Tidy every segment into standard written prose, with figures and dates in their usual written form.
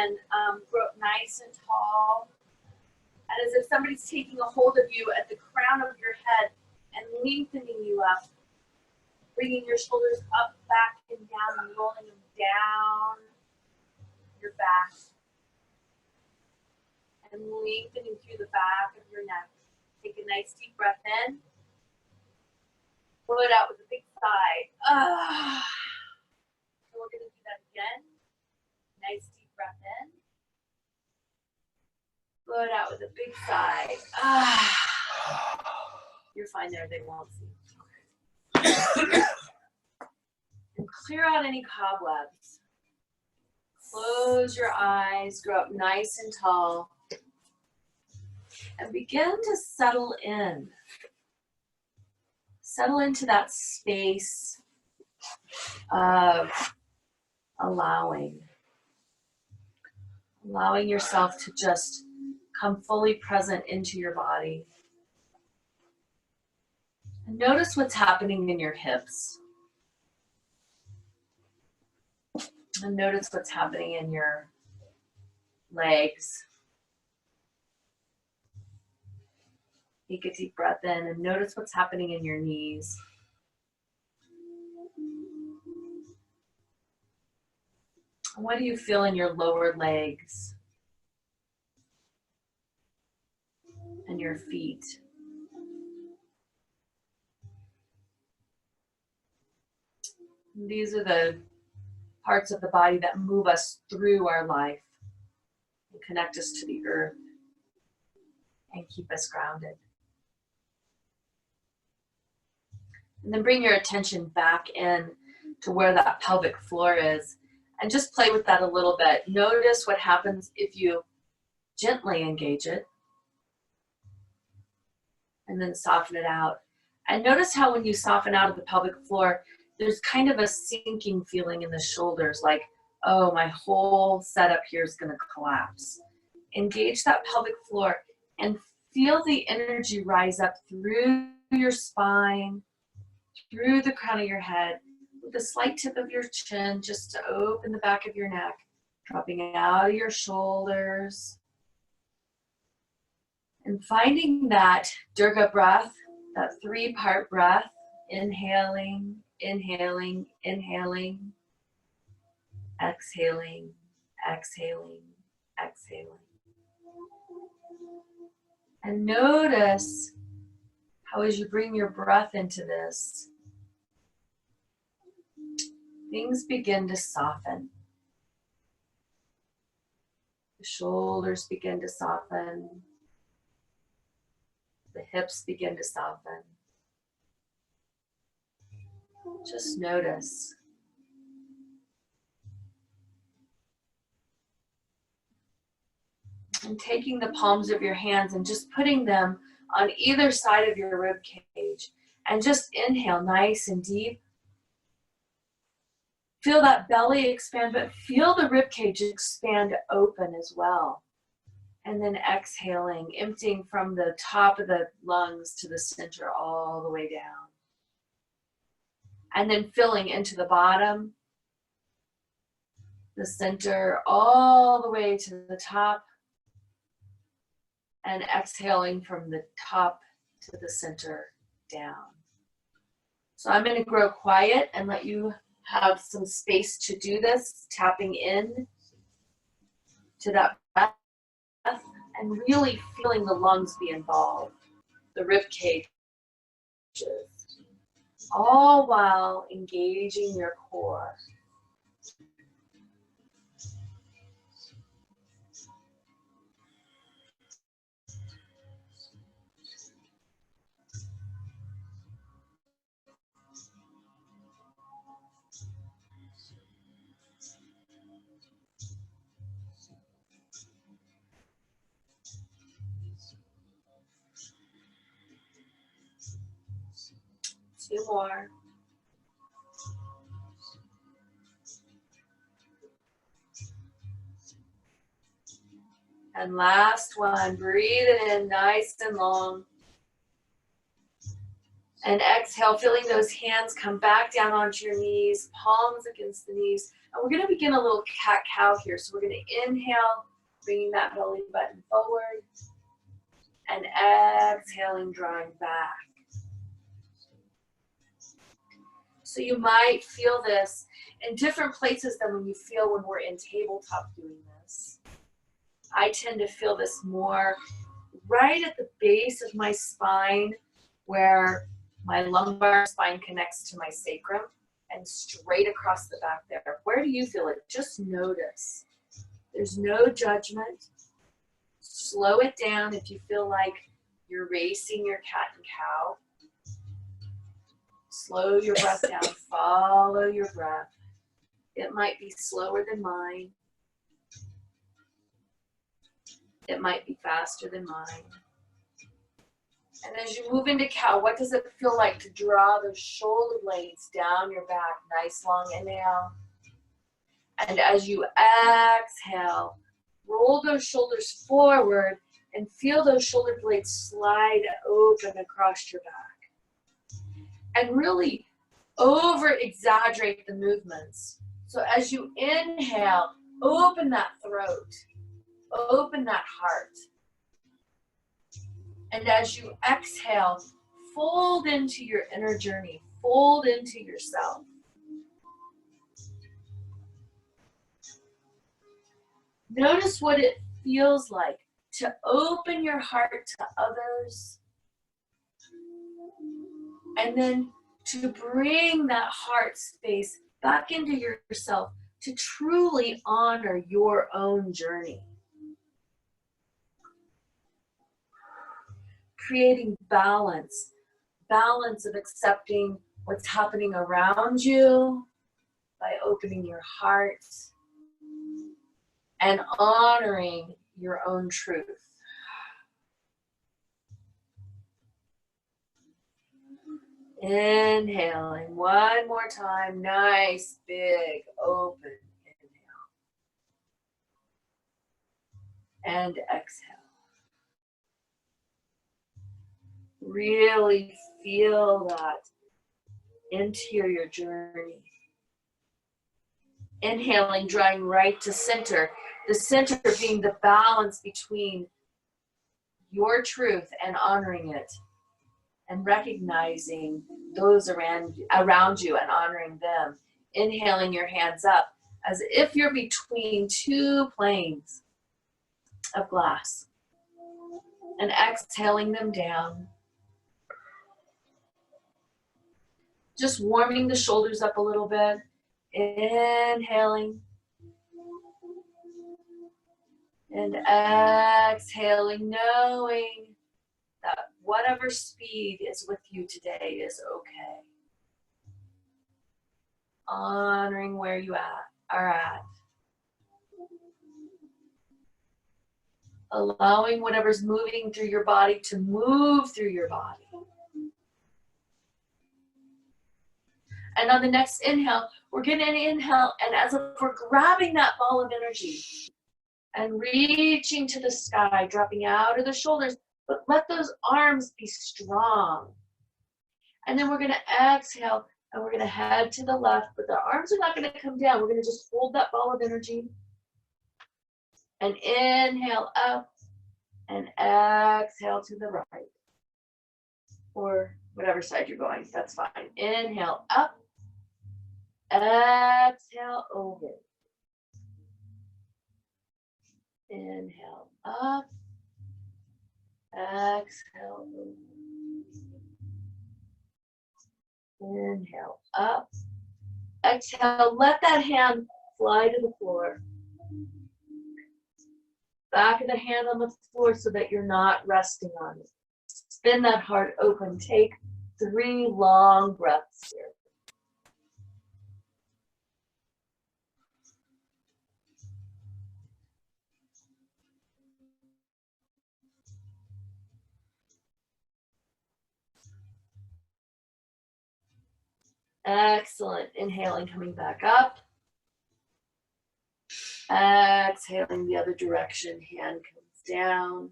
and grow up nice and tall. And as if somebody's taking a hold of you at the crown of your head and lengthening you up, bringing your shoulders up, back, and down, and rolling them down your back. And lengthening through the back of your neck. Take a nice deep breath in. Blow it out with a big sigh. So we're going to do that again. Nice deep breath in. Blow it out with a big sigh. You're fine there, they won't see. And clear out any cobwebs. Close your eyes, grow up nice and tall. And begin to settle in. Settle into that space of allowing yourself to just come fully present into your body. And notice what's happening in your hips. And notice what's happening in your legs. Take a deep breath in and notice what's happening in your knees. What do you feel in your lower legs and your feet? These are the parts of the body that move us through our life and connect us to the earth and keep us grounded. And then bring your attention back in to where that pelvic floor is and just play with that a little bit. Notice what happens if you gently engage it and then soften it out. And notice how when you soften out of the pelvic floor, there's kind of a sinking feeling in the shoulders, like, oh, my whole setup here is going to collapse. Engage that pelvic floor and feel the energy rise up through your spine, through the crown of your head, with the slight tip of your chin just to open the back of your neck, dropping out of your shoulders. And finding that Durga breath, that 3-part breath, inhaling, inhaling, inhaling, exhaling, exhaling, exhaling. And notice how as you bring your breath into this, things begin to soften. The shoulders begin to soften. The hips begin to soften. Just notice. And taking the palms of your hands and just putting them on either side of your rib cage. And just inhale nice and deep. Feel that belly expand, but feel the rib cage expand open as well. And then exhaling, emptying from the top of the lungs to the center all the way down. And then filling into the bottom, the center, all the way to the top. And exhaling from the top to the center down. So I'm going to grow quiet and let you have some space to do this, tapping in to that breath and really feeling the lungs be involved, the rib cage, all while engaging your core. Two more. And last one, breathe it in nice and long. And exhale, feeling those hands come back down onto your knees, palms against the knees. And we're going to begin a little cat-cow here. So we're going to inhale, bringing that belly button forward, and exhaling, drawing back. So you might feel this in different places than when you feel when we're in tabletop doing this. I tend to feel this more right at the base of my spine, where my lumbar spine connects to my sacrum, and straight across the back there. Where do you feel it? Just notice. There's no judgment. Slow it down if you feel like you're racing your cat and cow. Slow your breath down. Follow your breath. It might be slower than mine. It might be faster than mine. And as you move into cow, what does it feel like to draw those shoulder blades down your back? Nice long inhale. And as you exhale, roll those shoulders forward and feel those shoulder blades slide open across your back. And really over-exaggerate the movements. So as you inhale, open that throat, open that heart. And as you exhale, fold into your inner journey, fold into yourself. Notice what it feels like to open your heart to others, and then to bring that heart space back into yourself to truly honor your own journey. Creating balance of accepting what's happening around you by opening your heart and honoring your own truth. Inhaling one more time, nice, big, open inhale. And exhale. Really feel that interior journey. Inhaling, drawing right to center. The center being the balance between your truth and honoring it, and recognizing those around you and honoring them. Inhaling your hands up as if you're between two planes of glass, and exhaling them down. Just warming the shoulders up a little bit. Inhaling. And exhaling, knowing that whatever speed is with you today is okay. Honoring where you are at. Allowing whatever's moving through your body to move through your body. And on the next inhale, we're going to inhale, and as if we're grabbing that ball of energy and reaching to the sky, dropping out of the shoulders, but let those arms be strong. And then we're going to exhale, and we're going to head to the left, but the arms are not going to come down. We're going to just hold that ball of energy. And inhale up, and exhale to the right. Or whatever side you're going, that's fine. Inhale up, exhale over. Inhale up, exhale over. Inhale up, exhale, let that hand fly to the floor. Back of the hand on the floor so that you're not resting on it. Spin that heart open. Take 3 long breaths here. Excellent. Inhaling, coming back up. Exhaling the other direction. Hand comes down.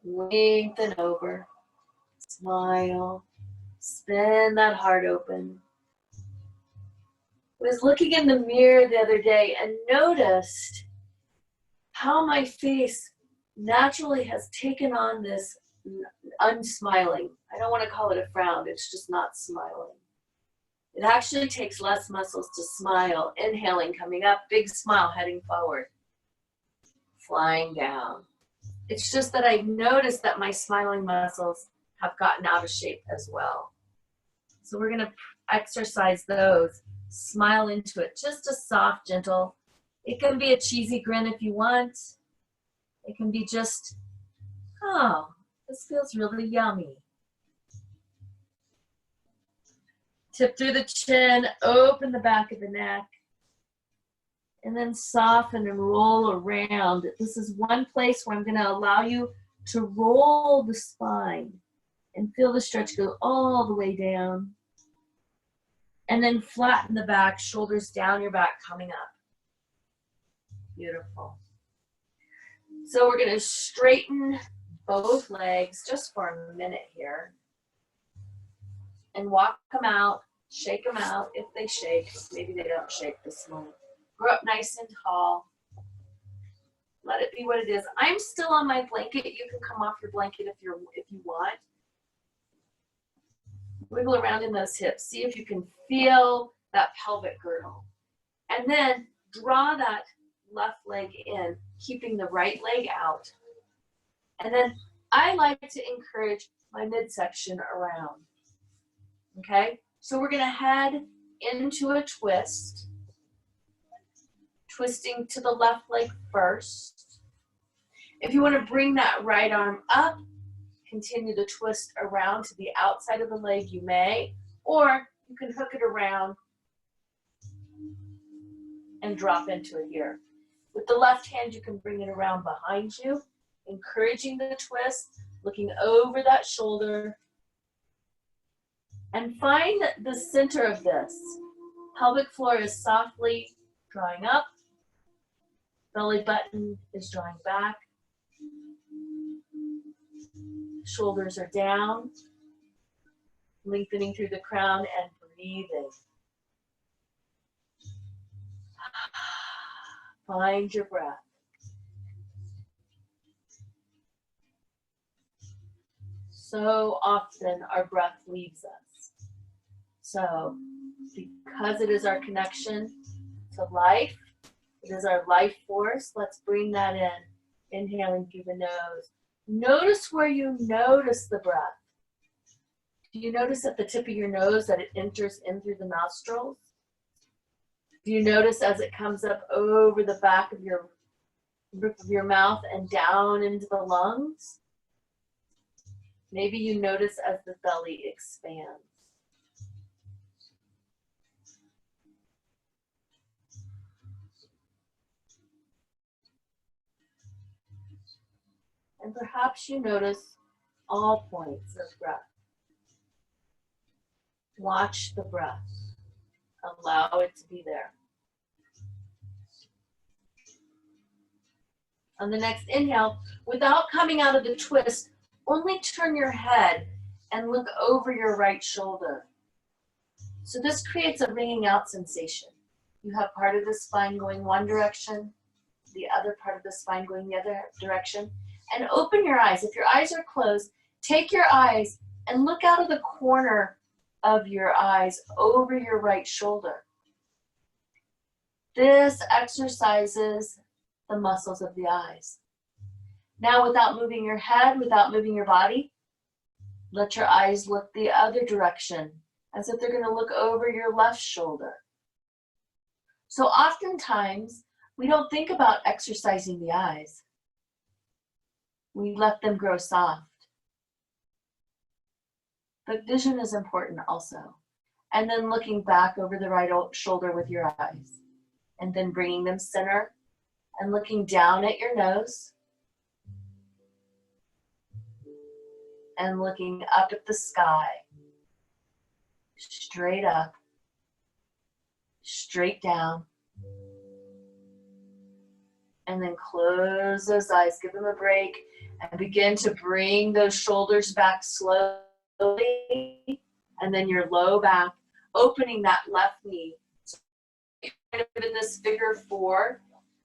Lengthen over. Smile. Spin that heart open. was looking in the mirror the other day and noticed how my face naturally has taken on this unsmiling. I don't want to call it a frown, it's just not smiling. It actually takes less muscles to smile. Inhaling, coming up, big smile, heading forward. Flying down. It's just that I've noticed that my smiling muscles have gotten out of shape as well. So we're going to exercise those. Smile into it. Just a soft, gentle. It can be a cheesy grin if you want. It can be just, oh, this feels really yummy. Tip through the chin, open the back of the neck, and then soften and roll around. This is one place where I'm going to allow you to roll the spine and feel the stretch go all the way down. And then flatten the back, shoulders down your back, coming up. Beautiful. So we're going to straighten both legs just for a minute here. And walk them out, shake them out if they shake. Maybe they don't shake this moment. Grow up nice and tall. Let it be what it is. I'm still on my blanket. You can come off your blanket if you want. Wiggle around in those hips. See if you can feel that pelvic girdle. And then draw that left leg in, keeping the right leg out. And then I like to encourage my midsection around. Okay? So we're going to head into a twist. Twisting to the left leg first. If you want to bring that right arm up, continue to twist around to the outside of the leg, you may, or you can hook it around and drop into it here. With the left hand, you can bring it around behind you, encouraging the twist, looking over that shoulder, and find the center of this. Pelvic floor is softly drawing up, belly button is drawing back. Shoulders are down, lengthening through the crown and breathing. Find your breath. So often our breath leaves us. So because it is our connection to life, it is our life force, let's bring that in. Inhaling through the nose. Notice where you notice the breath. Do you notice at the tip of your nose that it enters in through the nostrils? Do you notice as it comes up over the back of your roof of your mouth and down into the lungs? Maybe you notice as the belly expands. And perhaps you notice all points of breath. Watch the breath. Allow it to be there. On the next inhale, without coming out of the twist, only turn your head and look over your right shoulder. So this creates a ringing out sensation. You have part of the spine going one direction, the other part of the spine going the other direction. And open your eyes. If your eyes are closed, take your eyes and look out of the corner of your eyes over your right shoulder. This exercises the muscles of the eyes. Now, without moving your head, without moving your body, let your eyes look the other direction, as if they're going to look over your left shoulder. So oftentimes, we don't think about exercising the eyes. We let them grow soft. But vision is important also. And then looking back over the right shoulder with your eyes. And then bringing them center and looking down at your nose. And looking up at the sky. Straight up. Straight down. And then close those eyes. Give them a break. And begin to bring those shoulders back slowly. And then your low back, opening that left knee of in this figure 4.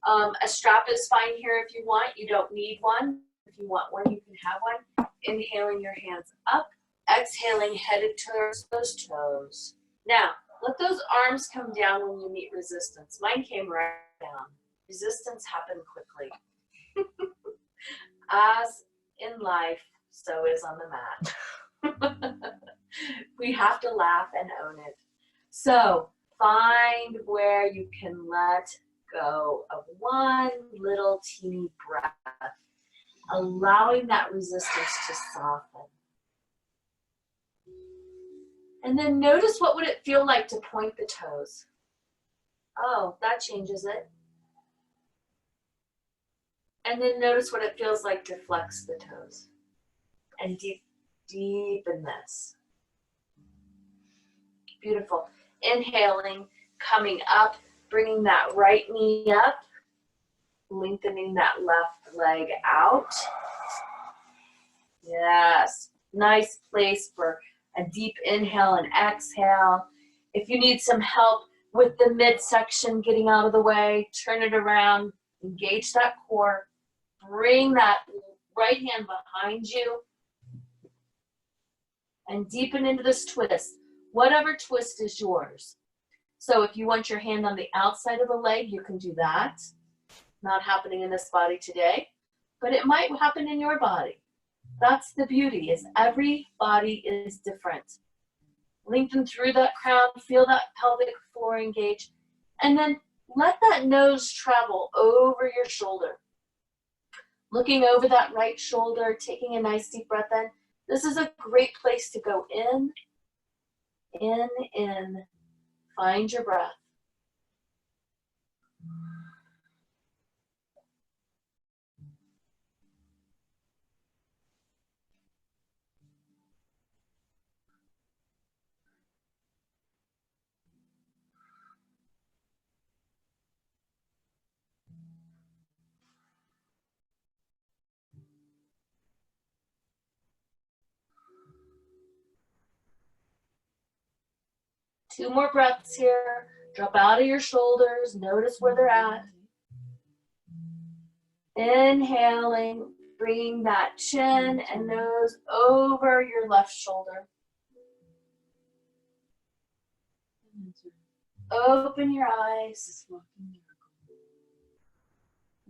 A strap is fine here if you want. You don't need one. If you want one, you can have one. Inhaling your hands up. Exhaling, headed towards those toes. Now, let those arms come down when you meet resistance. Mine came right down. Resistance happened quickly. As in life, so is on the mat. We have to laugh and own it. So find where you can let go of one little teeny breath, allowing that resistance to soften. And then notice what would it feel like to point the toes. Oh, that changes it. And then notice what it feels like to flex the toes. And deepen this. Beautiful. Inhaling, coming up, bringing that right knee up, lengthening that left leg out. Yes, nice place for a deep inhale and exhale. If you need some help with the midsection getting out of the way, turn it around, engage that core, bring that right hand behind you, and deepen into this twist. Whatever twist is yours. So if you want your hand on the outside of the leg, you can do that. Not happening in this body today, but it might happen in your body. That's the beauty, is every body is different. Lengthen through that crown, feel that pelvic floor engage, and then let that nose travel over your shoulder. Looking over that right shoulder, taking a nice deep breath in. This is a great place to go in. Find your breath. Two more breaths here. Drop out of your shoulders. Notice where they're at. Inhaling, bringing that chin and nose over your left shoulder. Open your eyes.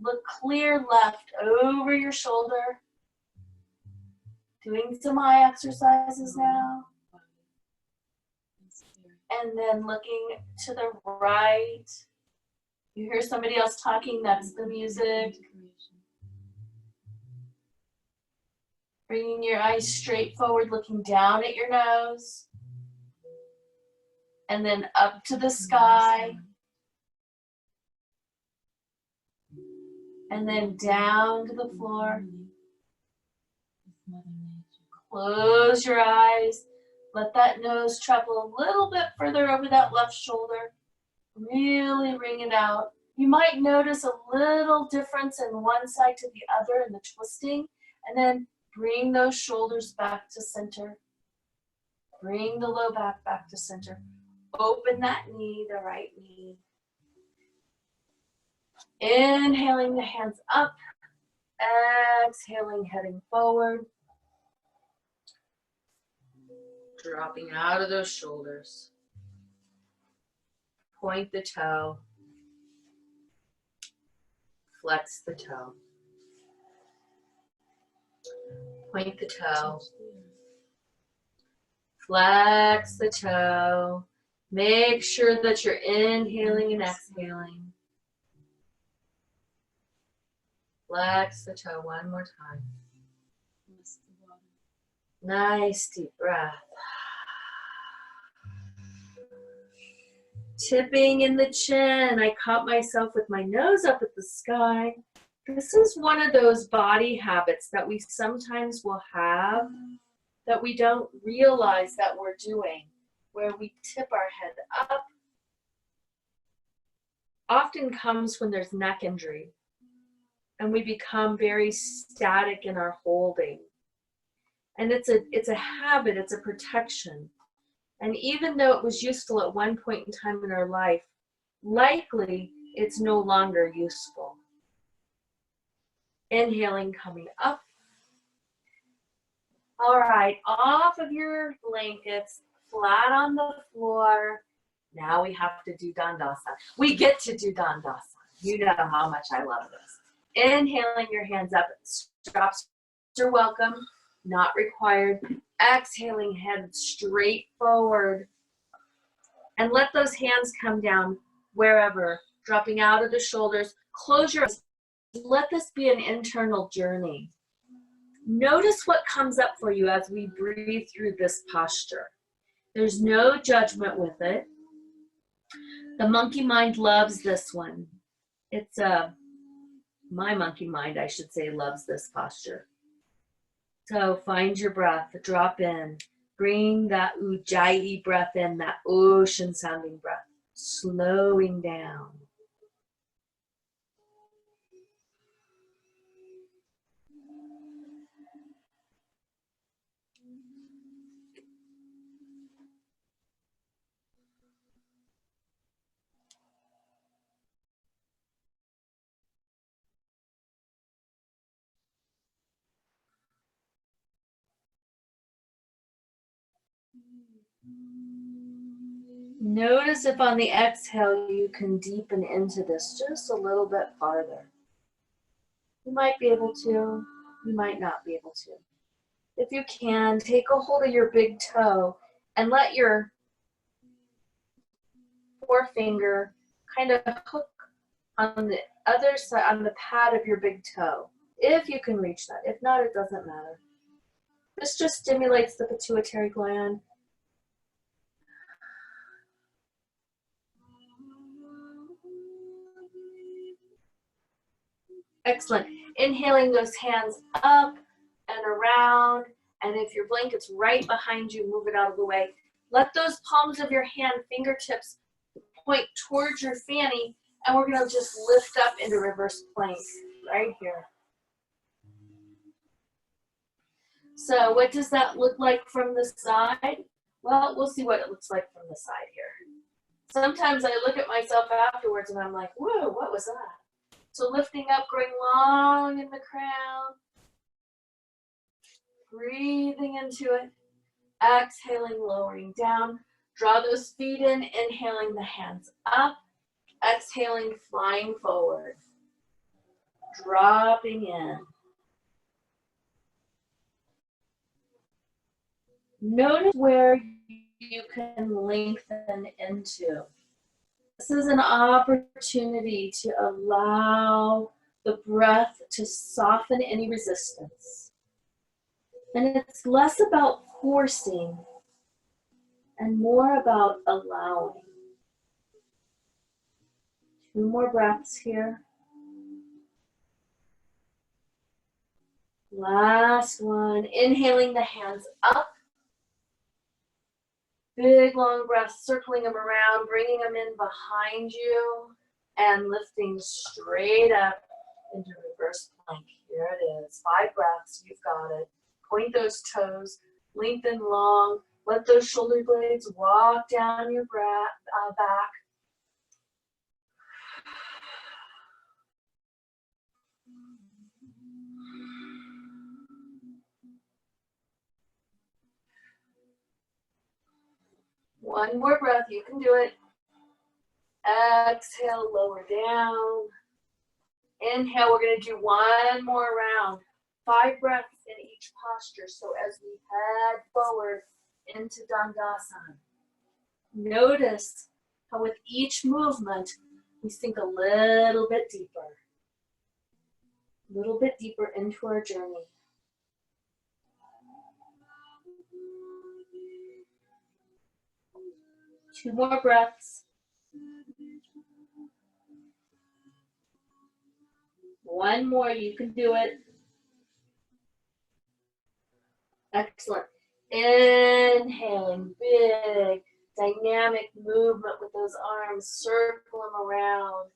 Look clear left over your shoulder. Doing some eye exercises now. And then looking to the right. You hear somebody else talking, that's the music. Bringing your eyes straight forward, looking down at your nose. And then up to the sky. And then down to the floor. Close your eyes. Let that nose travel a little bit further over that left shoulder. Really wring it out. You might notice a little difference in one side to the other in the twisting. And then bring those shoulders back to center. Bring the low back to center. Open that knee, the right knee. Inhaling the hands up. Exhaling, heading forward. Dropping out of those shoulders. Point the toe. Flex the toe. Point the toe. Flex the toe. Make sure that you're inhaling and exhaling. Flex the toe one more time. Nice deep breath. Tipping in the chin. I caught myself with my nose up at the sky. This is one of those body habits that we sometimes will have that we don't realize that we're doing, where we tip our head up. Often comes when there's neck injury and we become very static in our holding. And it's a habit, it's a protection. And even though it was useful at one point in time in our life, likely it's no longer useful. Inhaling, coming up. All right, off of your blankets, flat on the floor. Now we have to do Dandasana. We get to do Dandasana. You know how much I love this. Inhaling, your hands up. Straps are welcome, not required. Exhaling, head straight forward. And let those hands come down wherever, dropping out of the shoulders. Close your eyes. Let this be an internal journey. Notice what comes up for you as we breathe through this posture. There's no judgment with it. The monkey mind loves this one. It's my monkey mind, I should say, loves this posture. So find your breath, drop in. Bring that ujjayi breath in, that ocean sounding breath. Slowing down. Notice if on the exhale you can deepen into this just a little bit farther. You might be able to, you might not be able to. If you can, take a hold of your big toe and let your forefinger kind of hook on the other side, on the pad of your big toe. If you can reach that. If not, it doesn't matter. This just stimulates the pituitary gland. Excellent. Inhaling those hands up and around. And if your blanket's right behind you, move it out of the way. Let those palms of your hand, fingertips, point towards your fanny. And we're going to just lift up into reverse plank right here. So what does that look like from the side? Well, we'll see what it looks like from the side here. Sometimes I look at myself afterwards and I'm like, whoa, what was that? So lifting up, growing long in the crown. Breathing into it. Exhaling, lowering down. Draw those feet in, inhaling the hands up. Exhaling, flying forward. Dropping in. Notice where you can lengthen into. This is an opportunity to allow the breath to soften any resistance. And it's less about forcing and more about allowing. 2 more breaths here. Last one. Inhaling the hands up. Big long breaths, circling them around, bringing them in behind you, and lifting straight up into reverse plank. Here it is. 5 breaths. You've got it. Point those toes, lengthen long. Let those shoulder blades walk down your back. One more breath, you can do it. Exhale, lower down. Inhale, we're going to do 1 more round. 5 breaths in each posture. So as we head forward into Dandasana, notice how with each movement, we sink a little bit deeper into our journey. Two more breaths. 1 more, you can do it. Excellent. Inhaling, big, dynamic movement with those arms. Circle them around,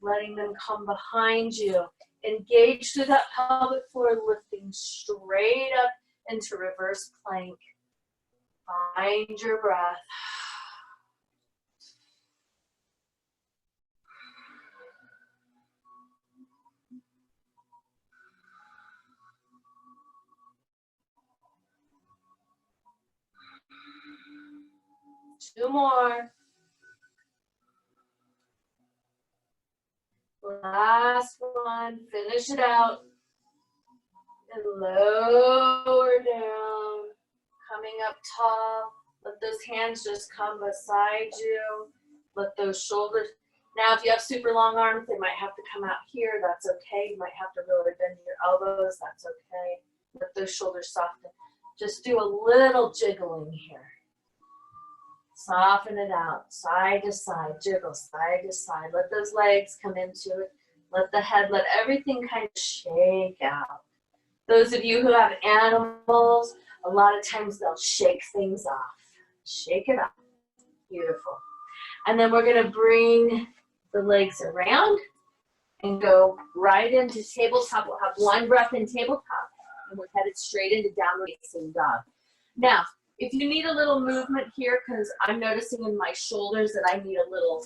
letting them come behind you. Engage through that pelvic floor, lifting straight up into reverse plank. Find your breath. 2 more. Last one. Finish it out. And lower down. Coming up tall. Let those hands just come beside you. Let those shoulders. Now, if you have super long arms, they might have to come out here. That's okay. You might have to really bend your elbows. That's okay. Let those shoulders soften. Just do a little jiggling here. Soften it out, side to side, jiggle, side to side. Let those legs come into it. Let the head, let everything kind of shake out. Those of you who have animals, a lot of times they'll shake things off. Shake it off. Beautiful. And then we're going to bring the legs around and go right into tabletop. We'll have one breath in tabletop, and we're headed straight into downward facing dog. Now, if you need a little movement here, because I'm noticing in my shoulders that I need a little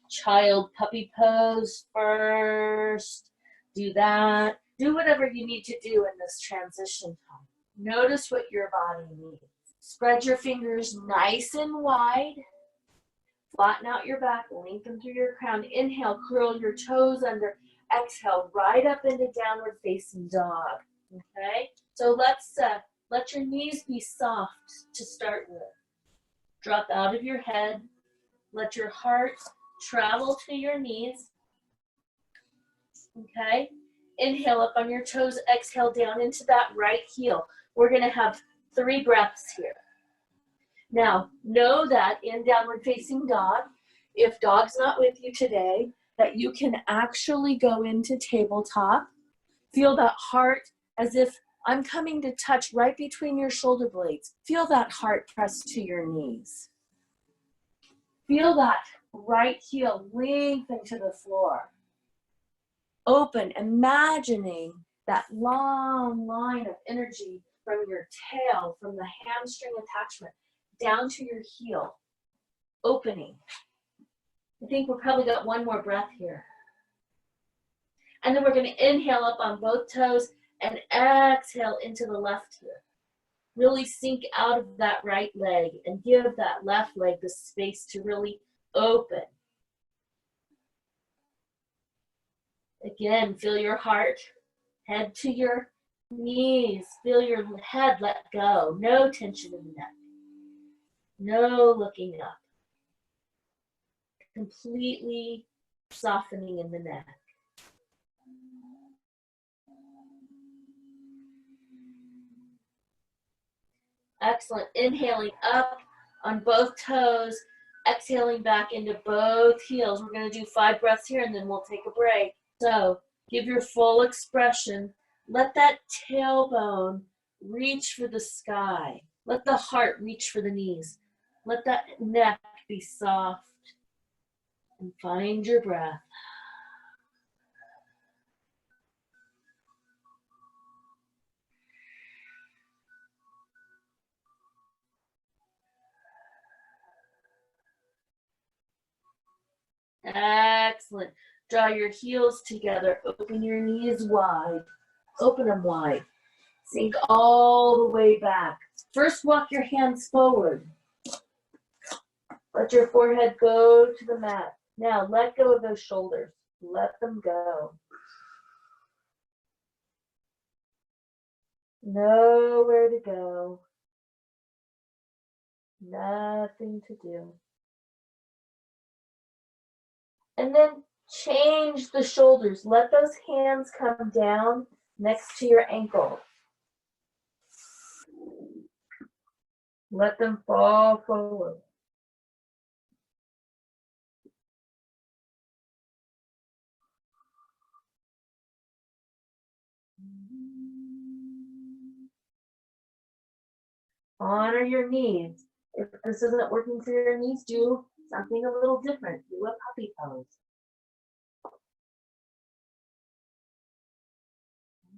child puppy pose first, do that. Do whatever you need to do in this transition time. Notice what your body needs. Spread your fingers nice and wide. Flatten out your back, lengthen through your crown. Inhale, curl your toes under. Exhale, right up into downward facing dog. Okay? So let's let your knees be soft to start with. Drop out of your head. Let your heart travel to your knees. Okay? Inhale up on your toes. Exhale down into that right heel. We're going to have 3 breaths here. Now, know that in downward facing dog, if dog's not with you today, that you can actually go into tabletop. Feel that heart as if I'm coming to touch right between your shoulder blades. Feel that heart press to your knees. Feel that right heel lengthen to the floor. Open, imagining that long line of energy from your tail, from the hamstring attachment, down to your heel. Opening. I think we've probably got 1 more breath here. And then we're going to inhale up on both toes and exhale into the left heel. Really sink out of that right leg and give that left leg the space to really open. Again, feel your heart, head to your knees. Feel your head let go. No tension in the neck. No looking up. Completely softening in the neck. Excellent. Inhaling up on both toes. Exhaling back into both heels. We're going to do 5 breaths here and then we'll take a break. So give your full expression. Let that tailbone reach for the sky. Let the heart reach for the knees. Let that neck be soft. And find your breath. Excellent. Draw your heels together. Open your knees wide. Open them wide. Sink all the way back. First, walk your hands forward. Let your forehead go to the mat. Now, let go of those shoulders. Let them go. Nowhere to go. Nothing to do. And then change the shoulders. Let those hands come down next to your ankle. Let them fall forward. Honor your needs. If this isn't working for your knees, do something a little different. Do a puppy pose.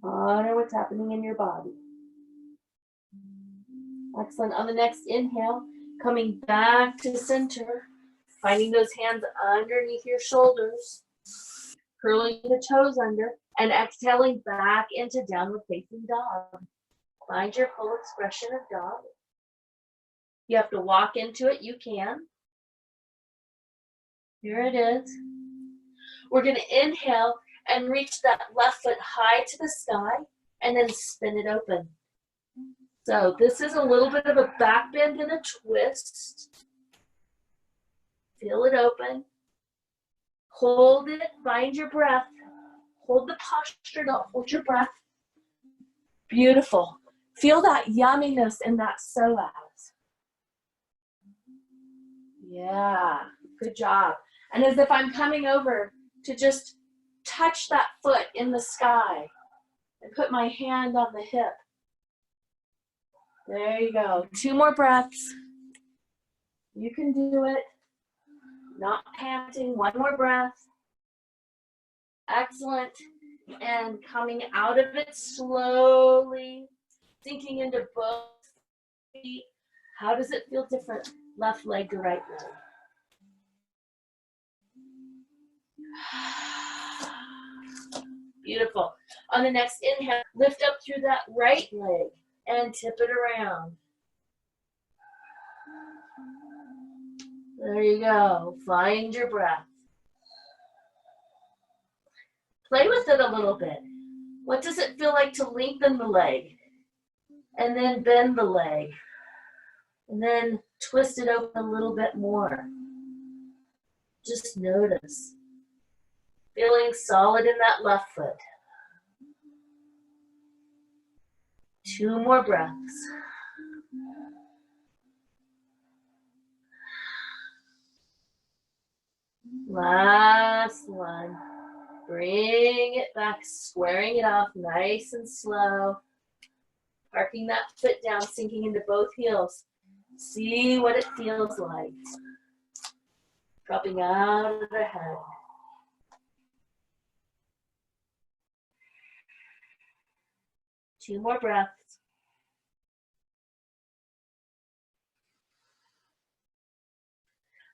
Honor what's happening in your body. Excellent. On the next inhale, coming back to center, finding those hands underneath your shoulders, curling the toes under, and exhaling back into downward facing dog. Find your full expression of dog. You have to walk into it, you can. Here it is. We're going to inhale and reach that left foot high to the sky and then spin it open. So this is a little bit of a back bend and a twist. Feel it open. Hold it, find your breath. Hold the posture, don't hold your breath. Beautiful. Feel that yumminess in that psoas. Yeah, good job. And as if I'm coming over to just touch that foot in the sky and put my hand on the hip. There you go. 2 more breaths. You can do it. Not panting. 1 more breath. Excellent. And coming out of it slowly, sinking into both feet. How does it feel different? Left leg to right leg. Beautiful. On the next inhale, lift up through that right leg and tip it around. There you go. Find your breath. Play with it a little bit. What does it feel like to lengthen the leg? And then bend the leg. And then twist it open a little bit more. Just notice. Feeling solid in that left foot. 2 more breaths. Last one. Bring it back, squaring it off nice and slow. Parking that foot down, sinking into both heels. See what it feels like. Dropping out of the head. Two more breaths.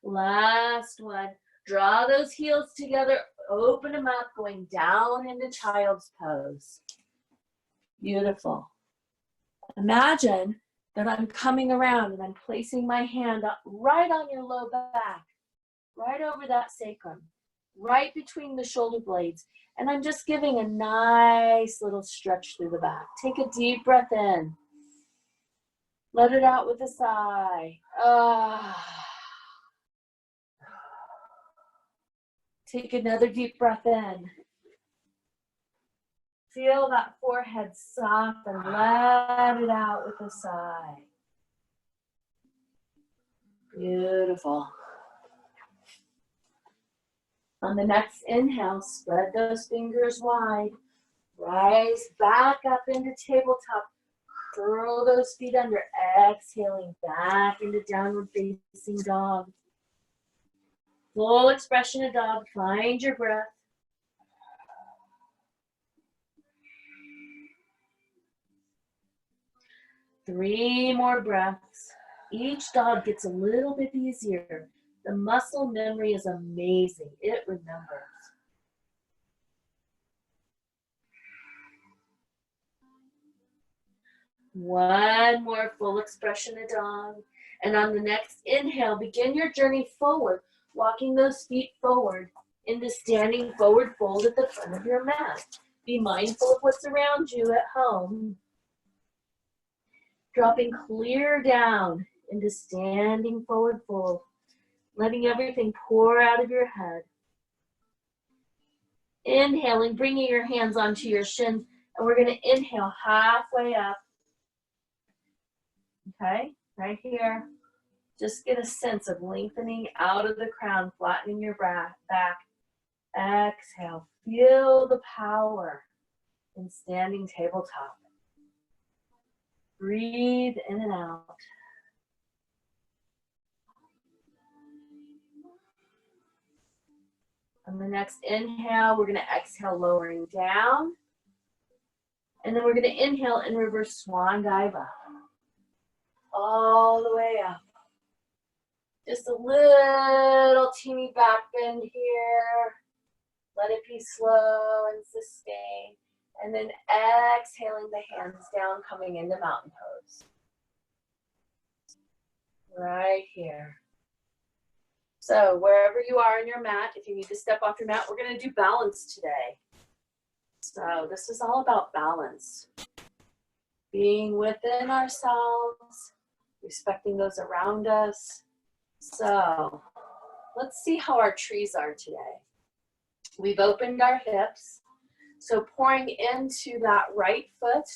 Last one. Draw those heels together, open them up, going down into child's pose. Beautiful. Imagine that I'm coming around and I'm placing my hand up right on your low back, right over that sacrum, right between the shoulder blades. And I'm just giving a nice little stretch through the back. Take a deep breath in. Let it out with a sigh. Take another deep breath in. Feel that forehead soften. Let it out with a sigh. Beautiful. On the next inhale, spread those fingers wide. Rise back up into tabletop. Curl those feet under. Exhaling back into downward facing dog. Full expression of dog. Find your breath. Three more breaths. Each dog gets a little bit easier. The muscle memory is amazing. It remembers. One more full expression of dog. And on the next inhale, begin your journey forward, walking those feet forward into standing forward fold at the front of your mat. Be mindful of what's around you at home. Dropping clear down into standing forward fold, letting everything pour out of your head. Inhaling, bringing your hands onto your shins, and we're going to inhale halfway up. Okay, right here. Just get a sense of lengthening out of the crown, flattening your back. Exhale, feel the power in standing tabletop. Breathe in and out. On the next inhale, we're going to exhale, lowering down. And then we're going to inhale and reverse swan dive up. All the way up. Just a little teeny back bend here. Let it be slow and sustained. And then exhaling the hands down, coming into mountain pose. Right here. So wherever you are on your mat, if you need to step off your mat, we're going to do balance today. So this is all about balance. Being within ourselves, respecting those around us. So let's see how our trees are today. We've opened our hips. So pouring into that right foot.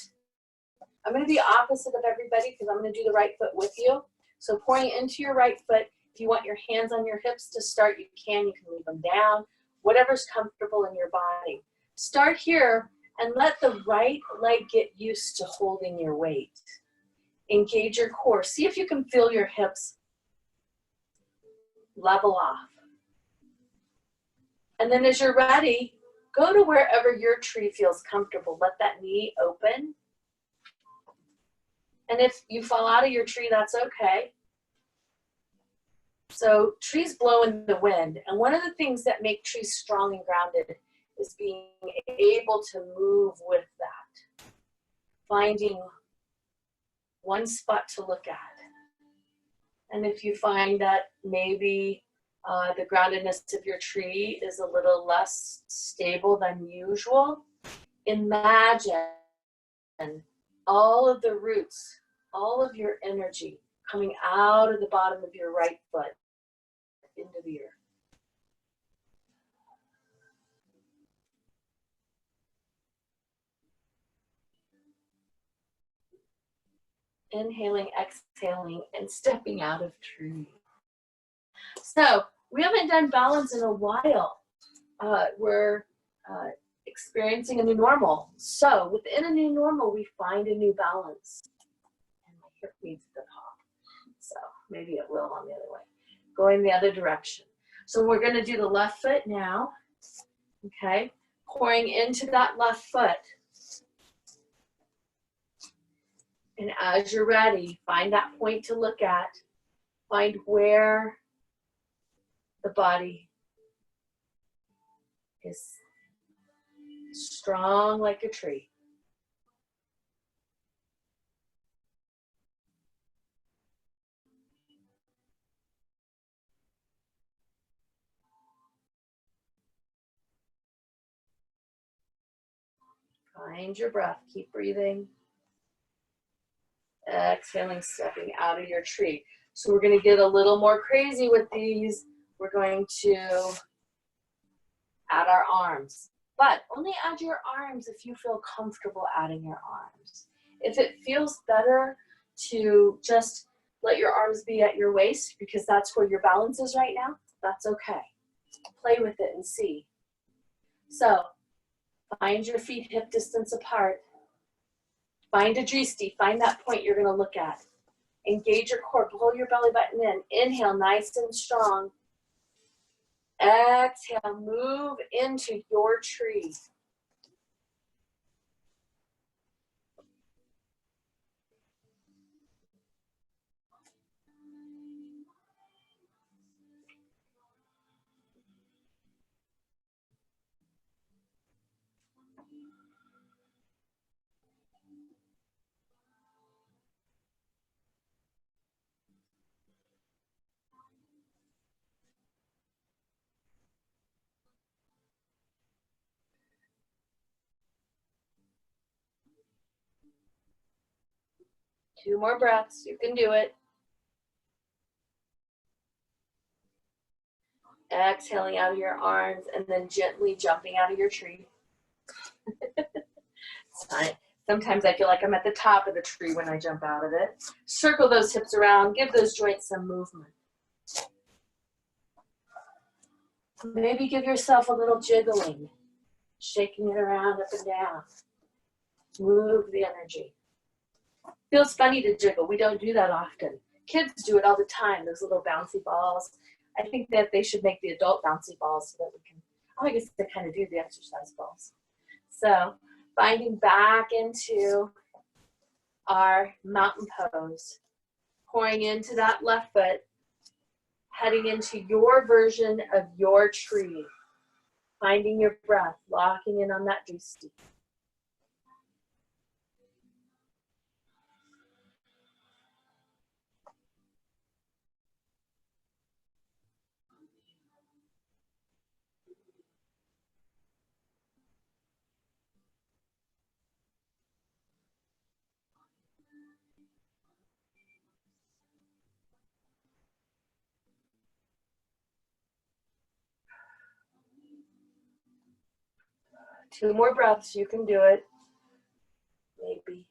I'm going to be opposite of everybody because I'm going to do the right foot with you. So pouring into your right foot. If you want your hands on your hips to start, you can leave them down, whatever's comfortable in your body. Start here and let the right leg get used to holding your weight. Engage your core. See if you can feel your hips level off. And then as you're ready, go to wherever your tree feels comfortable. Let that knee open. And if you fall out of your tree, that's okay. So trees blow in the wind, and one of the things that make trees strong and grounded is being able to move with that. Finding one spot to look at. And if you find that maybe the groundedness of your tree is a little less stable than usual, imagine all of the roots, all of your energy coming out of the bottom of your right foot into the earth. Inhaling, exhaling, and stepping out of tree. So we haven't done balance in a while. We're experiencing a new normal. So within a new normal, we find a new balance. And my hip needs to pop. So maybe it will on the other way. Going the other direction. So we're going to do the left foot now. Okay. Pouring into that left foot. And as you're ready, find that point to look at. Find where the body is strong like a tree. Find your breath. Keep breathing. Exhaling, stepping out of your tree. So we're going to get a little more crazy with these. We're going to add our arms. But only add your arms if you feel comfortable adding your arms. If it feels better to just let your arms be at your waist because that's where your balance is right now, that's okay. Play with it and see. So find your feet hip distance apart. Find a dristi. Find that point you're going to look at. Engage your core. Pull your belly button in. Inhale, nice and strong. Exhale, move into your tree. Two more breaths. You can do it. Exhaling out of your arms and then gently jumping out of your tree. It's fine. Sometimes I feel like I'm at the top of the tree when I jump out of it. Circle those hips around. Give those joints some movement. Maybe give yourself a little jiggling. Shaking it around up and down. Move the energy. Feels funny to jiggle. We don't do that often. Kids do it all the time, those little bouncy balls. I think that they should make the adult bouncy balls so that we can, I guess they kind of do the exercise balls. So finding back into our mountain pose. Pouring into that left foot. Heading into your version of your tree. Finding your breath, locking in on that dristi. 2 more breaths. You can do it. Maybe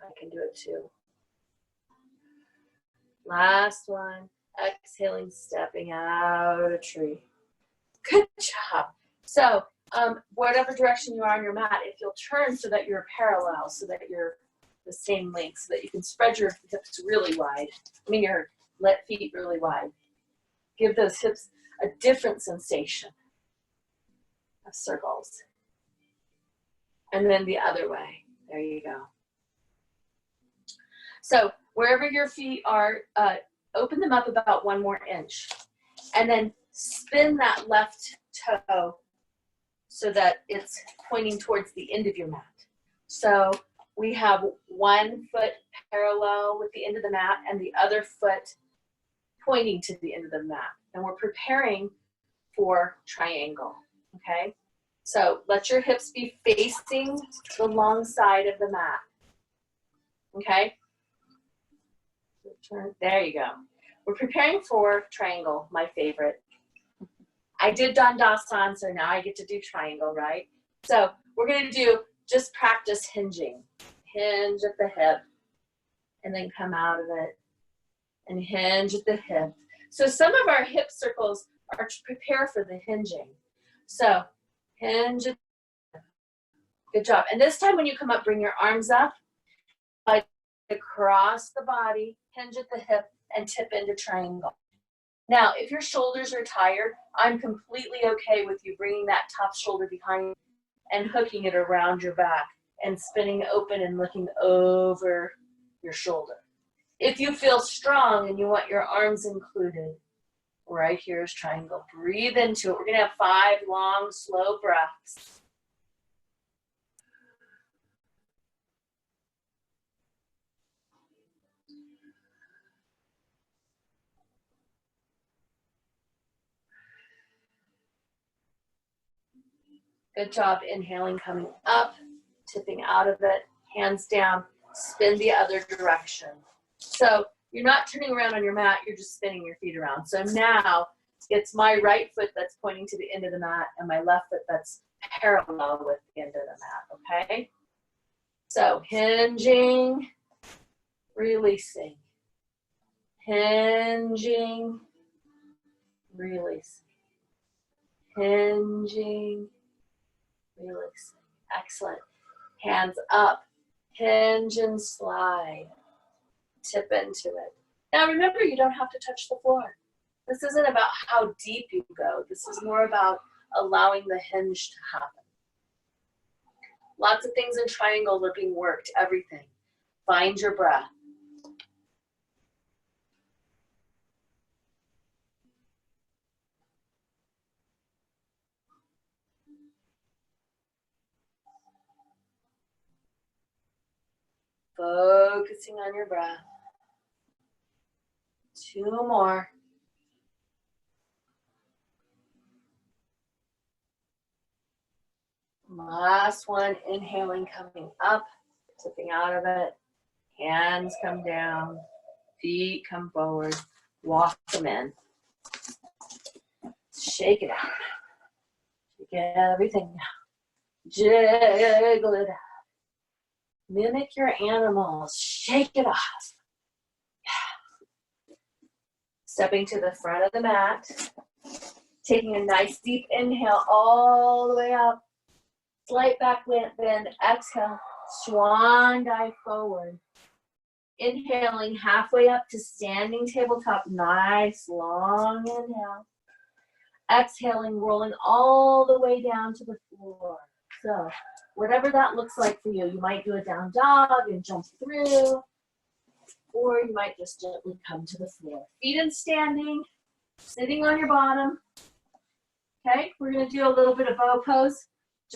I can do it too. Last one. Exhaling, stepping out a tree. Good job. So whatever direction you are on your mat, if you'll turn so that you're parallel, so that you're the same length, so that you can spread your hips really wide. I mean your feet really wide. Give those hips a different sensation of circles. And then the other way. There you go. So wherever your feet are, open them up about 1 more inch. And then spin that left toe so that it's pointing towards the end of your mat. So we have 1 foot parallel with the end of the mat and the other foot pointing to the end of the mat. And we're preparing for triangle, okay? So let your hips be facing the long side of the mat, okay? There you go. We're preparing for triangle, my favorite. I did Dandasana, so now I get to do triangle, right? So we're gonna do just practice hinging. Hinge at the hip, and then come out of it, and hinge at the hip. So some of our hip circles are to prepare for the hinging. So hinge at the hip. Good job. And this time when you come up, bring your arms up, across the body, hinge at the hip, and tip into triangle. Now, if your shoulders are tired, I'm completely okay with you bringing that top shoulder behind and hooking it around your back and spinning open and looking over your shoulder. If you feel strong and you want your arms included, right here is triangle. Breathe into it. We're gonna have 5 long, slow breaths. Good job inhaling, coming up, tipping out of it, hands down, spin the other direction. So you're not turning around on your mat, you're just spinning your feet around. So now it's my right foot that's pointing to the end of the mat and my left foot that's parallel with the end of the mat, okay? So hinging, releasing, hinging, releasing, hinging, releasing. Excellent. Hands up, hinge and slide, tip into it. Now remember, you don't have to touch the floor. This isn't about how deep you go. This is more about allowing the hinge to happen. Lots of things in triangle are being worked, everything. Find your breath. Focusing on your breath. 2 more. Last one, inhaling, coming up, tipping out of it. Hands come down, feet come forward, walk them in. Shake it out. Shake everything out. Jiggle it out. Mimic your animals. Shake it off. Stepping to the front of the mat. Taking a nice deep inhale all the way up. Slight back bend. Exhale. Swan dive forward. Inhaling halfway up to standing tabletop. Nice long inhale. Exhaling, rolling all the way down to the floor. So whatever that looks like for you. You might do a down dog and jump through, or you might just gently come to the floor. Feet in standing, sitting on your bottom. Okay, we're gonna do a little bit of bow pose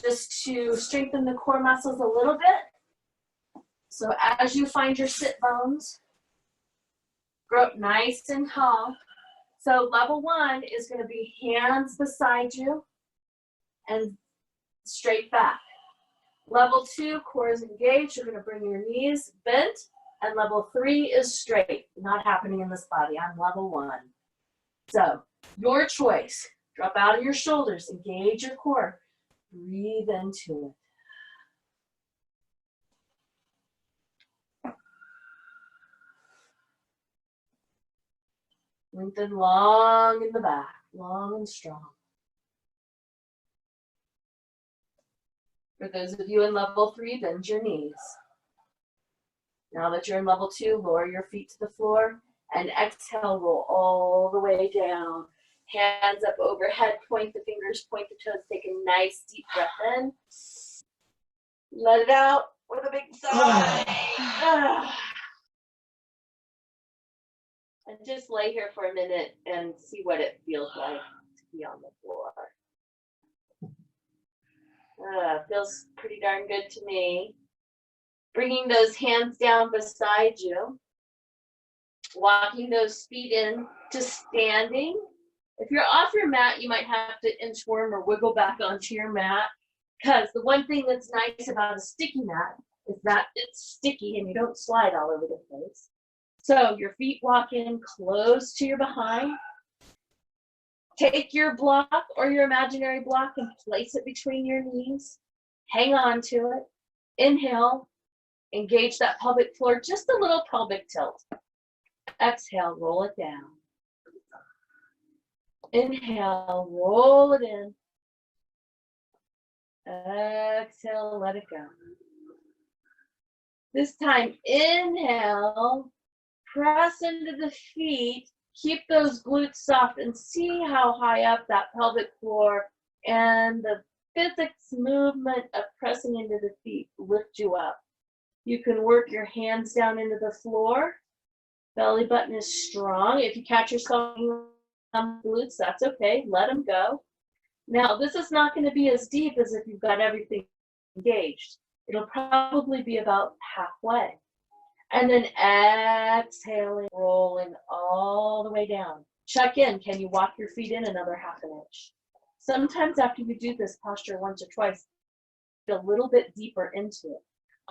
just to strengthen the core muscles a little bit. So as you find your sit bones, grow up nice and tall. So level 1 is gonna be hands beside you and straight back. Level 2, core is engaged. You're going to bring your knees bent. And level 3 is straight. Not happening in this body. I'm level 1. So your choice. Drop out of your shoulders. Engage your core. Breathe into it. Lengthen long in the back, long and strong. For those of you in level 3, bend your knees. Now that you're in level 2, lower your feet to the floor and exhale, roll all the way down. Hands up overhead, point the fingers, point the toes, take a nice deep breath in. Let it out with a big sigh. And just lay here for a minute and see what it feels like to be on the floor. Feels pretty darn good to me. Bringing those hands down beside you. Walking those feet in to standing. If you're off your mat, you might have to inchworm or wiggle back onto your mat, because the one thing that's nice about a sticky mat is that it's sticky and you don't slide all over the place. So your feet walk in close to your behind. Take your block or your imaginary block and place it between your knees. Hang on to it. Inhale. Engage that pelvic floor, just a little pelvic tilt. Exhale, roll it down. Inhale, roll it in. Exhale, let it go. This time, inhale, press into the feet, keep those glutes soft, and see how high up that pelvic floor and the physics movement of pressing into the feet lift you up. You can work your hands down into the floor. Belly button is strong. If you catch yourself on glutes, that's okay. Let them go. Now, this is not going to be as deep as if you've got everything engaged. It'll probably be about halfway. And then exhaling, rolling all the way down. Check in. Can you walk your feet in another half an inch? Sometimes after you do this posture once or twice, get a little bit deeper into it.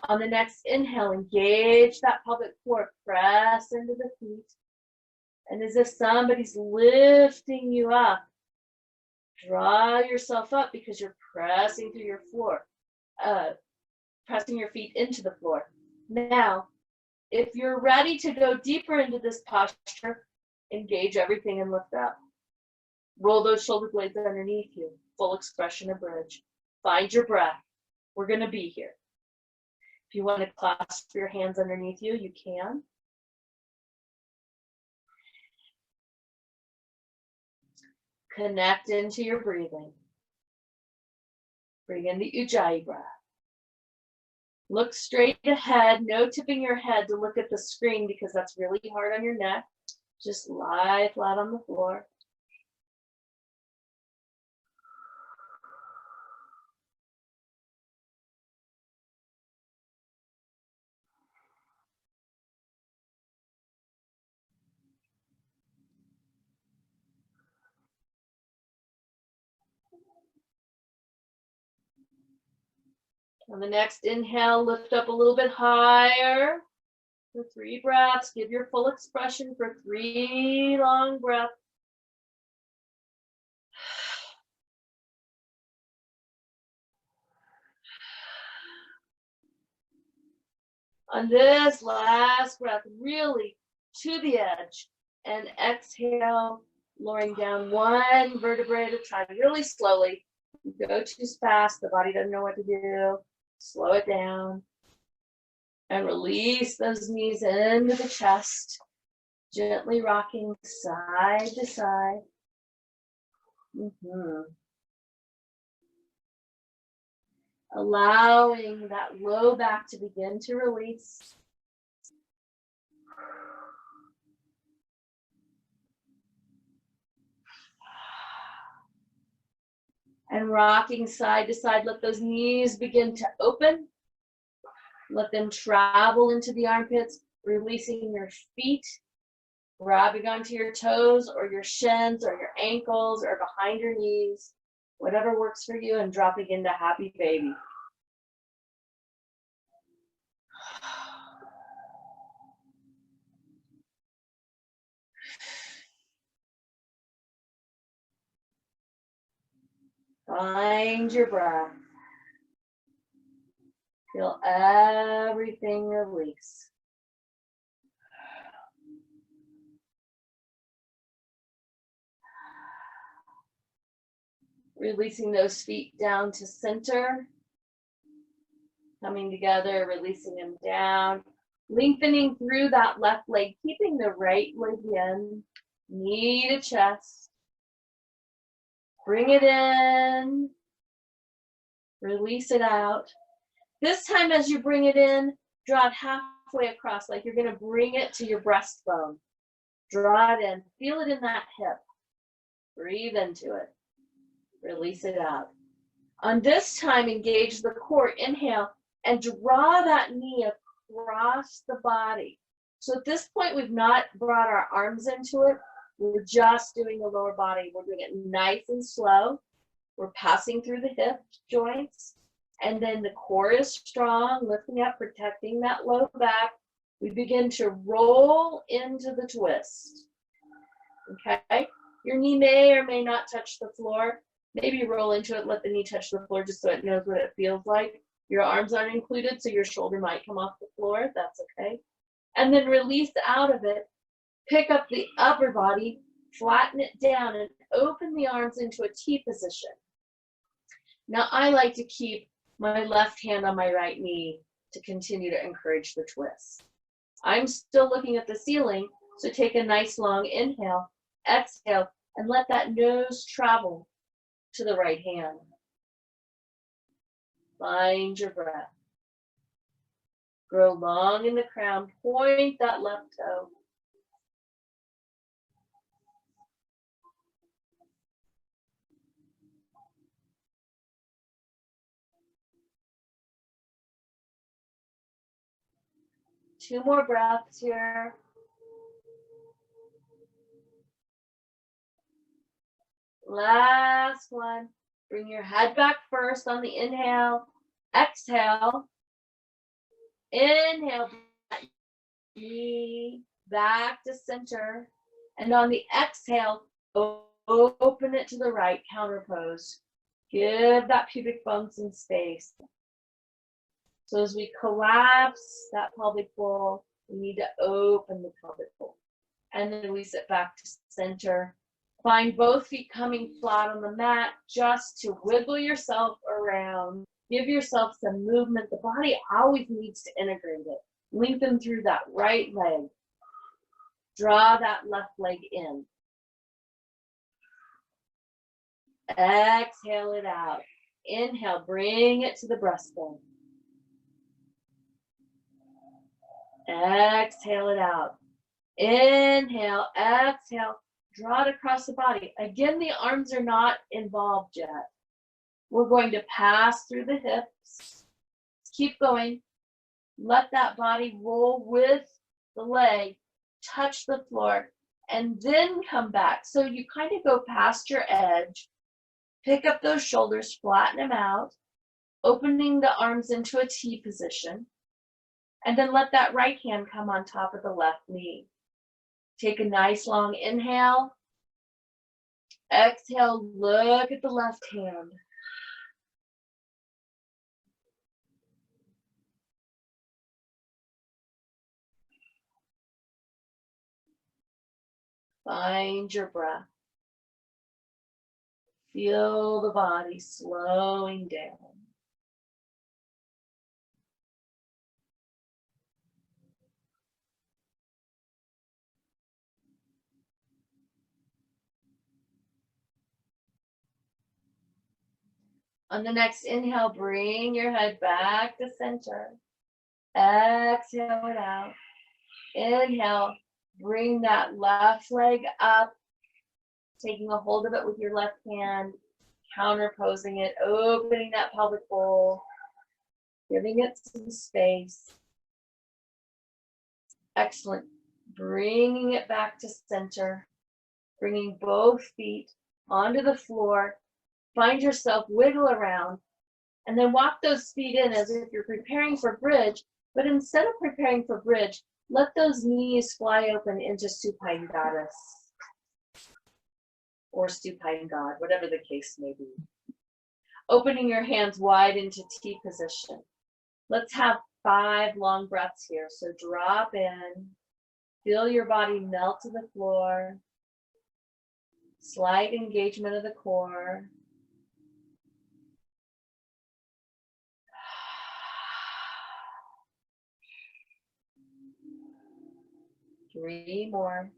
On the next inhale, engage that pelvic floor, press into the feet. And as if somebody's lifting you up, draw yourself up because you're pressing through your floor, pressing your feet into the floor. Now, if you're ready to go deeper into this posture, engage everything and lift up. Roll those shoulder blades underneath you, full expression of bridge. Find your breath. We're going to be here. If you want to clasp your hands underneath you, you can. Connect into your breathing. Bring in the Ujjayi breath. Look straight ahead, no tipping your head to look at the screen because that's really hard on your neck. Just lie flat on the floor. On the next inhale, lift up a little bit higher for 3 breaths. Give your full expression for 3 long breaths. On this last breath, really to the edge, and exhale, lowering down 1 vertebrae at a time, really slowly. You go too fast, the body doesn't know what to do. Slow it down. And release those knees into the chest, gently rocking side to side. Allowing that low back to begin to release. And rocking side to side, let those knees begin to open. Let them travel into the armpits, releasing your feet, grabbing onto your toes or your shins or your ankles or behind your knees, whatever works for you, and dropping into happy baby. Find your breath. Feel everything release. Releasing those feet down to center. Coming together, releasing them down. Lengthening through that left leg, keeping the right leg in. Knee to chest. Bring it in. Release it out. This time as you bring it in, draw it halfway across, like you're going to bring it to your breastbone. Draw it in. Feel it in that hip. Breathe into it. Release it out. On this time, engage the core. Inhale and draw that knee across the body. So at this point, we've not brought our arms into it. We're just doing the lower body. We're doing it nice and slow. We're passing through the hip joints. And then the core is strong, lifting up, protecting that low back. We begin to roll into the twist. Okay? Your knee may or may not touch the floor. Maybe roll into it, let the knee touch the floor just so it knows what it feels like. Your arms aren't included, so your shoulder might come off the floor. That's okay. And then release out of it. Pick up the upper body, flatten it down, and open the arms into a T position. Now, I like to keep my left hand on my right knee to continue to encourage the twist. I'm still looking at the ceiling, so take a nice long inhale, exhale, and let that nose travel to the right hand. Find your breath. Grow long in the crown. Point that left toe. Two more breaths here. Last one. Bring your head back first on the inhale. Exhale. Inhale. Knee back to center. And on the exhale, open it to the right, counter pose. Give that pubic bone some space. So as we collapse that pelvic bowl, we need to open the pelvic bowl. And then release it back to center. Find both feet coming flat on the mat just to wiggle yourself around. Give yourself some movement. The body always needs to integrate it. Lengthen through that right leg. Draw that left leg in. Exhale it out. Inhale, bring it to the breastbone. Exhale it out. Inhale, exhale, draw it across the body. Again, the arms are not involved yet. We're going to pass through the hips. Keep going. Let that body roll with the leg, touch the floor, and then come back. So you kind of go past your edge, pick up those shoulders, flatten them out, opening the arms into a T position. And then let that right hand come on top of the left knee. Take a nice long inhale. Exhale, look at the left hand. Find your breath. Feel the body slowing down. On the next inhale, bring your head back to center. Exhale it out. Inhale, bring that left leg up, taking a hold of it with your left hand, counterposing it, opening that pelvic bowl, giving it some space. Excellent. Bringing it back to center, bringing both feet onto the floor. Find yourself wiggle around, and then walk those feet in as if you're preparing for bridge, but instead of preparing for bridge, let those knees fly open into supine goddess or supine god, whatever the case may be. Opening your hands wide into T position. Let's have 5 long breaths here. So drop in, feel your body melt to the floor, slight engagement of the core. 3 more.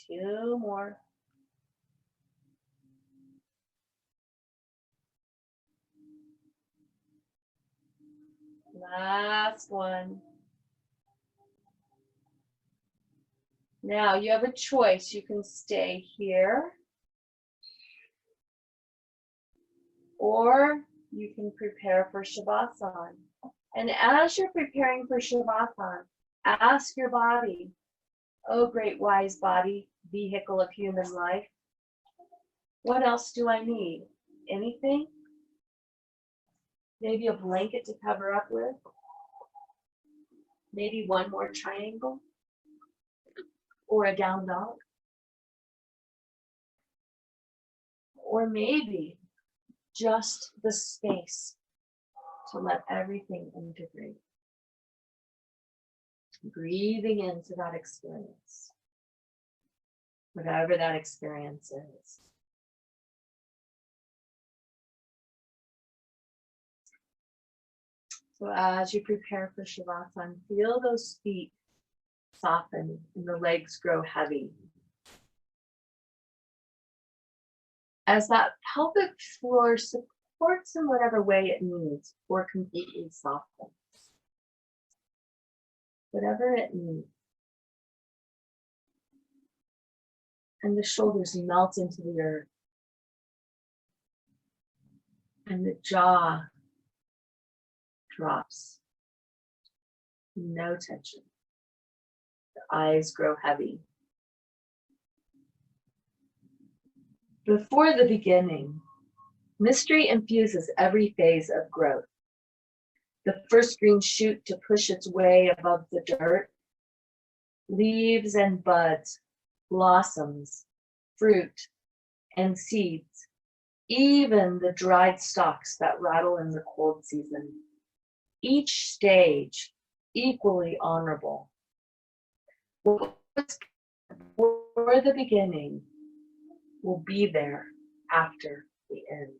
2 more. Last one. Now you have a choice. You can stay here, or you can prepare for Shavasana. And as you're preparing for Shavasana, ask your body, oh great wise body, vehicle of human life, what else do I need? Anything? Maybe a blanket to cover up with? Maybe one more triangle? Or a down dog? Or maybe just the space to let everything integrate. Breathing into that experience, whatever that experience is. So as you prepare for Shavasana, feel those feet soften and the legs grow heavy. As that pelvic floor supports in whatever way it needs or completely softens. Whatever it needs. And the shoulders melt into the earth. And the jaw drops. No tension. The eyes grow heavy. Before the beginning, mystery infuses every phase of growth. The first green shoot to push its way above the dirt, leaves and buds, blossoms, fruit, and seeds, even the dried stalks that rattle in the cold season. Each stage equally honorable. What was before the beginning will be there after the end.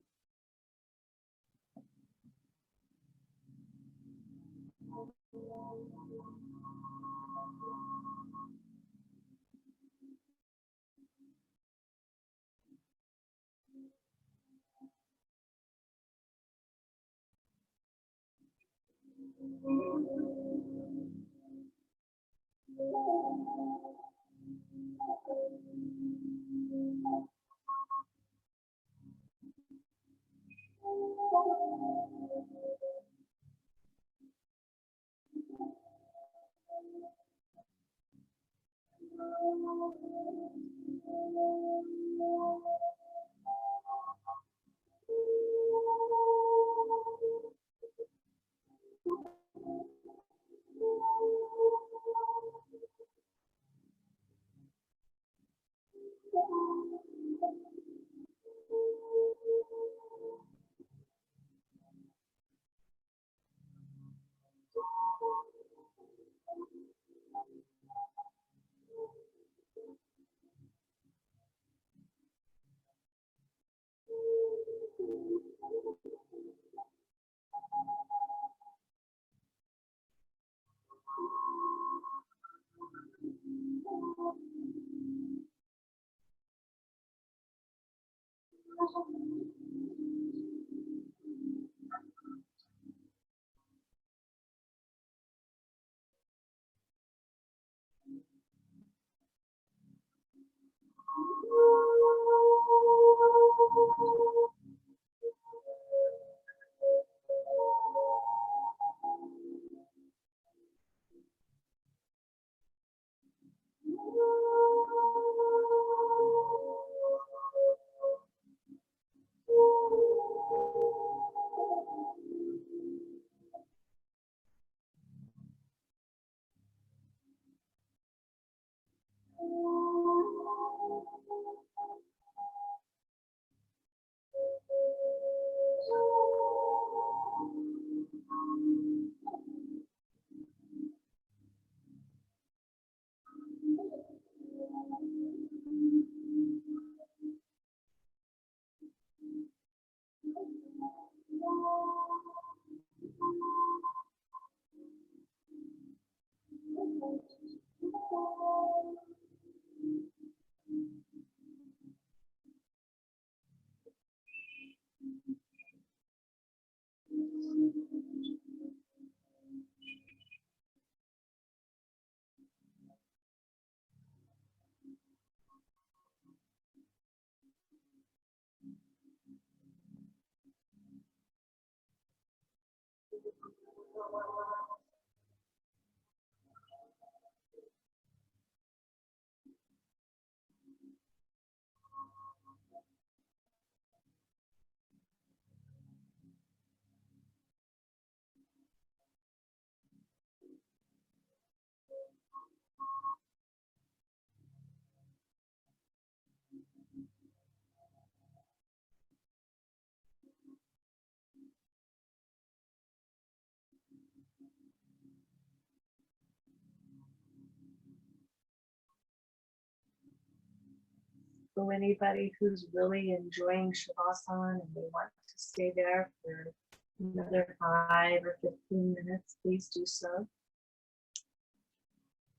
So anybody who's really enjoying Shavasana and they want to stay there for another 5 or 15 minutes, please do so.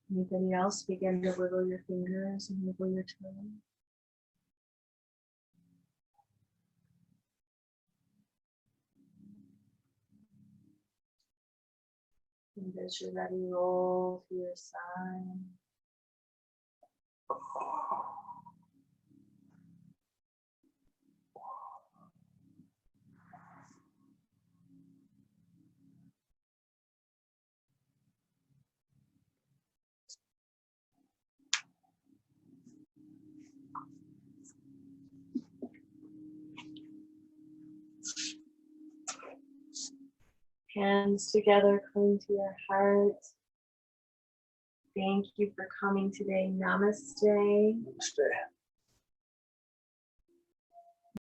Anybody else, begin to wiggle your fingers and wiggle your toes. And as you're ready, roll to your side. Hands together, cling to your heart. Thank you for coming today. Namaste. Namaste.